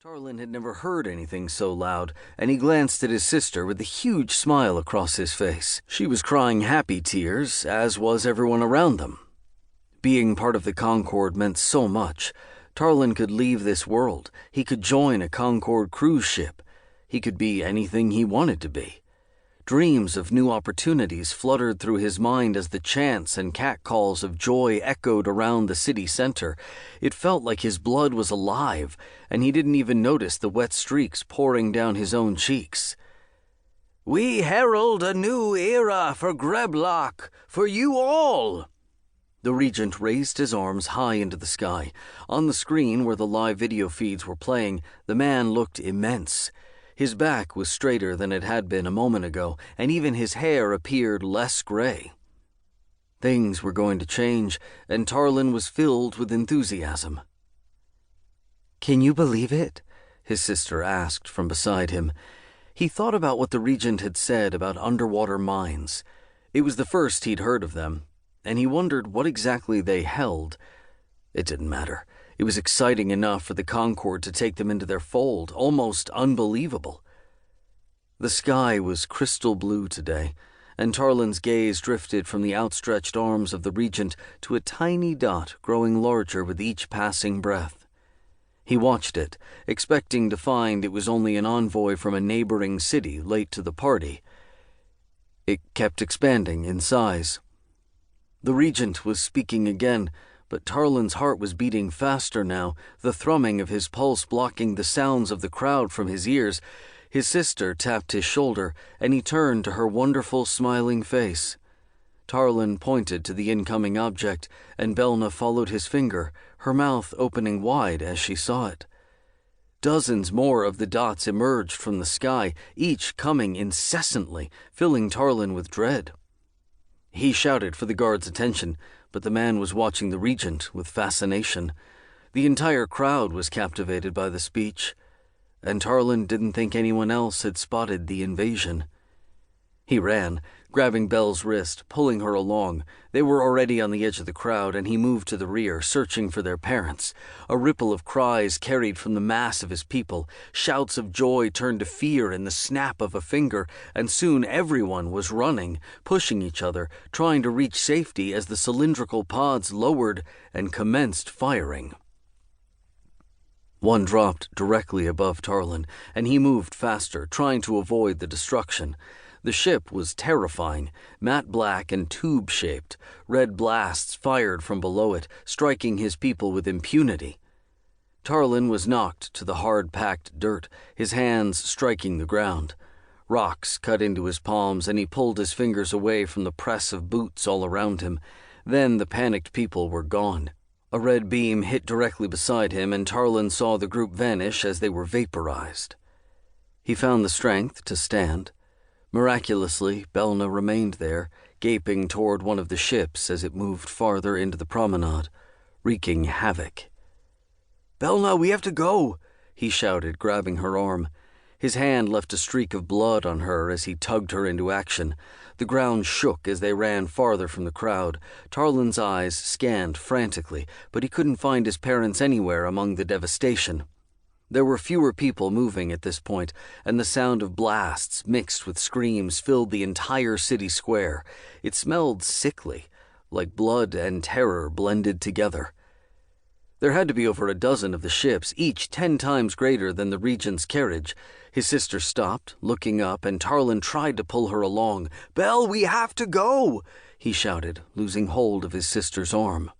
Tarlin had never heard anything so loud, and he glanced at his sister with a huge smile across his face. She was crying happy tears, as was everyone around them. Being part of the Concord meant so much. Tarlin could leave this world. He could join a Concord cruise ship. He could be anything he wanted to be. Dreams of new opportunities fluttered through his mind as the chants and catcalls of joy echoed around the city center. It felt like his blood was alive, and he didn't even notice the wet streaks pouring down his own cheeks. "We herald a new era for Greblock, for you all!" The regent raised his arms high into the sky. On the screen where the live video feeds were playing, the man looked immense. His back was straighter than it had been a moment ago, and even his hair appeared less gray. Things were going to change, and Tarlin was filled with enthusiasm. "Can you believe it?" his sister asked from beside him. He thought about what the regent had said about underwater mines. It was the first he'd heard of them, and he wondered what exactly they held. It didn't matter. It was exciting enough for the Concord to take them into their fold, almost unbelievable. The sky was crystal blue today, and Tarlin's gaze drifted from the outstretched arms of the regent to a tiny dot growing larger with each passing breath. He watched it, expecting to find it was only an envoy from a neighboring city late to the party. It kept expanding in size. The regent was speaking again, but Tarlin's heart was beating faster now, the thrumming of his pulse blocking the sounds of the crowd from his ears. His sister tapped his shoulder, and he turned to her wonderful smiling face. Tarlin pointed to the incoming object, and Belna followed his finger, her mouth opening wide as she saw it. Dozens more of the dots emerged from the sky, each coming incessantly, filling Tarlin with dread. He shouted for the guard's attention, but the man was watching the regent with fascination. The entire crowd was captivated by the speech, and Tarlin didn't think anyone else had spotted the invasion. He ran, grabbing Belle's wrist, pulling her along. They were already on the edge of the crowd, and he moved to the rear, searching for their parents. A ripple of cries carried from the mass of his people. Shouts of joy turned to fear in the snap of a finger, and soon everyone was running, pushing each other, trying to reach safety as the cylindrical pods lowered and commenced firing. One dropped directly above Tarlin, and he moved faster, trying to avoid the destruction. The ship was terrifying, matte black and tube-shaped. Red blasts fired from below it, striking his people with impunity. Tarlin was knocked to the hard-packed dirt, his hands striking the ground. Rocks cut into his palms, and he pulled his fingers away from the press of boots all around him. Then the panicked people were gone. A red beam hit directly beside him, and Tarlin saw the group vanish as they were vaporized. He found the strength to stand. Miraculously, Belna remained there, gaping toward one of the ships as it moved farther into the promenade, wreaking havoc. "Belna, we have to go!" he shouted, grabbing her arm. His hand left a streak of blood on her as he tugged her into action. The ground shook as they ran farther from the crowd. Tarlin's eyes scanned frantically, but he couldn't find his parents anywhere among the devastation. There were fewer people moving at this point, and the sound of blasts mixed with screams filled the entire city square. It smelled sickly, like blood and terror blended together. There had to be over a dozen of the ships, each 10 times greater than the regent's carriage. His sister stopped, looking up, and Tarlin tried to pull her along. "Belle, we have to go!" he shouted, losing hold of his sister's arm.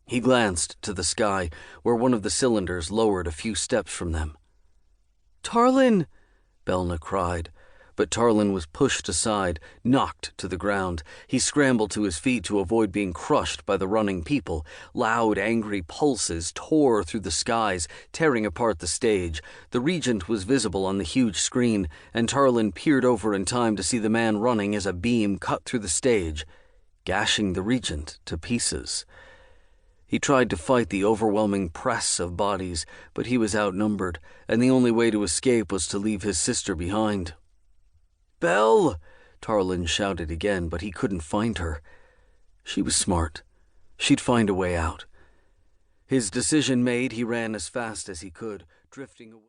He glanced to the sky, where one of the cylinders lowered a few steps from them. "Tarlin!" Belna cried, but Tarlin was pushed aside, knocked to the ground. He scrambled to his feet to avoid being crushed by the running people. Loud, angry pulses tore through the skies, tearing apart the stage. The regent was visible on the huge screen, and Tarlin peered over in time to see the man running as a beam cut through the stage, gashing the regent to pieces. He tried to fight the overwhelming press of bodies, but he was outnumbered, and the only way to escape was to leave his sister behind. "Belle!" Tarlin shouted again, but he couldn't find her. She was smart. She'd find a way out. His decision made, he ran as fast as he could, drifting away.